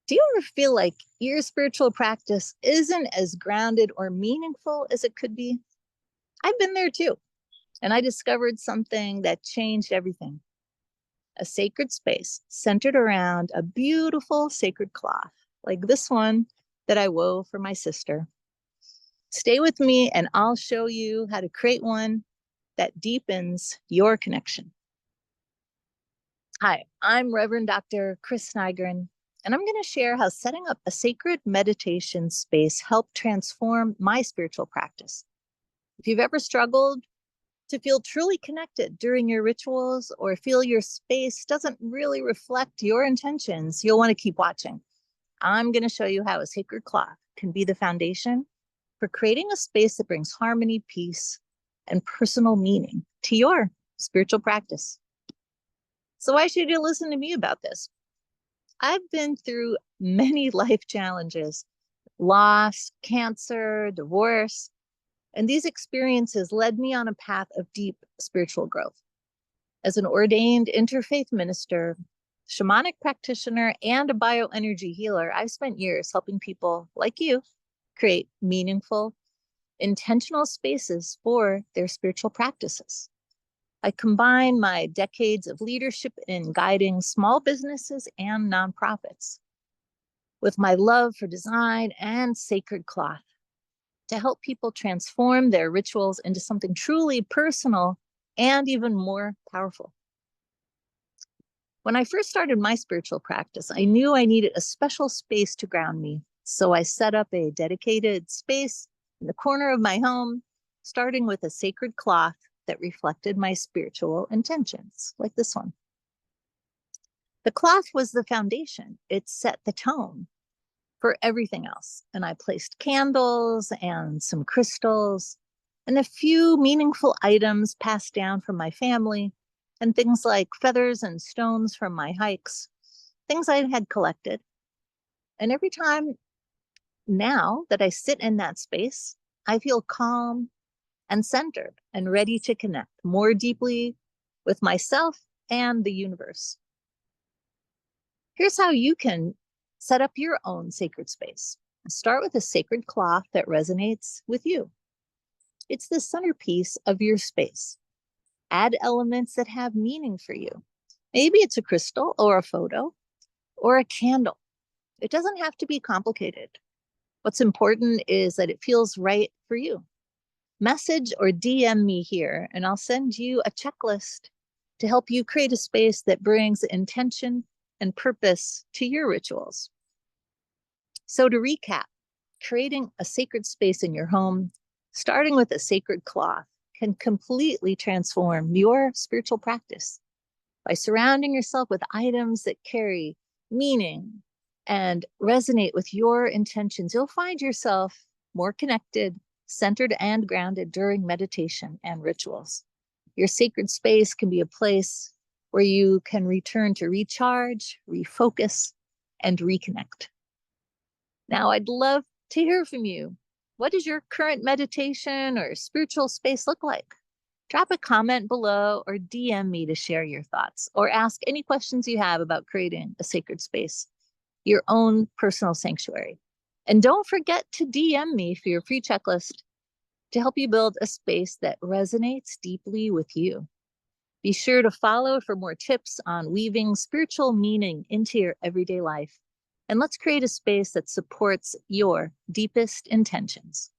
Do you ever feel like your spiritual practice isn't as grounded or meaningful as it could be? I've been there too, and I discovered something that changed everything. A sacred space centered around a beautiful sacred cloth, like this one that I wove for my sister. Stay with me, and I'll show you how to create one that deepens your connection. Hi, I'm Reverend Dr. Chris Nygren, and I'm going to share how setting up a sacred meditation space helped transform my spiritual practice. If you've ever struggled to feel truly connected during your rituals or feel your space doesn't really reflect your intentions, you'll want to keep watching. I'm going to show you how a sacred cloth can be the foundation for creating a space that brings harmony, peace, and personal meaning to your spiritual practice. So why should you listen to me about this? I've been through many life challenges, loss, cancer, divorce, and these experiences led me on a path of deep spiritual growth. As an ordained interfaith minister, shamanic practitioner, and a bioenergy healer, I've spent years helping people like you create meaningful, intentional spaces for their spiritual practices. I combine my decades of leadership in guiding small businesses and nonprofits with my love for design and sacred cloth to help people transform their rituals into something truly personal and even more powerful. When I first started my spiritual practice, I knew I needed a special space to ground me. So I set up a dedicated space in the corner of my home, starting with a sacred cloth that reflected my spiritual intentions, like this one. The cloth was the foundation. It set the tone for everything else. And I placed candles and some crystals and a few meaningful items passed down from my family, and things like feathers and stones from my hikes, things I had collected. And every time now that I sit in that space, I feel calm and centered and ready to connect more deeply with myself and the universe. Here's how you can set up your own sacred space. Start with a sacred cloth that resonates with you. It's the centerpiece of your space. Add elements that have meaning for you. Maybe it's a crystal or a photo or a candle. It doesn't have to be complicated. What's important is that it feels right for you. Message or DM me here, and I'll send you a checklist to help you create a space that brings intention and purpose to your rituals. So to recap, creating a sacred space in your home, starting with a sacred cloth, can completely transform your spiritual practice by surrounding yourself with items that carry meaning and resonate with your intentions. You'll find yourself more connected, centered, and grounded during meditation and rituals. Your sacred space can be a place where you can return to recharge, refocus, and reconnect. Now, I'd love to hear from you. What does your current meditation or spiritual space look like? Drop a comment below or DM me to share your thoughts, or ask any questions you have about creating a sacred space, your own personal sanctuary. And don't forget to DM me for your free checklist to help you build a space that resonates deeply with you. Be sure to follow for more tips on weaving spiritual meaning into your everyday life. And let's create a space that supports your deepest intentions.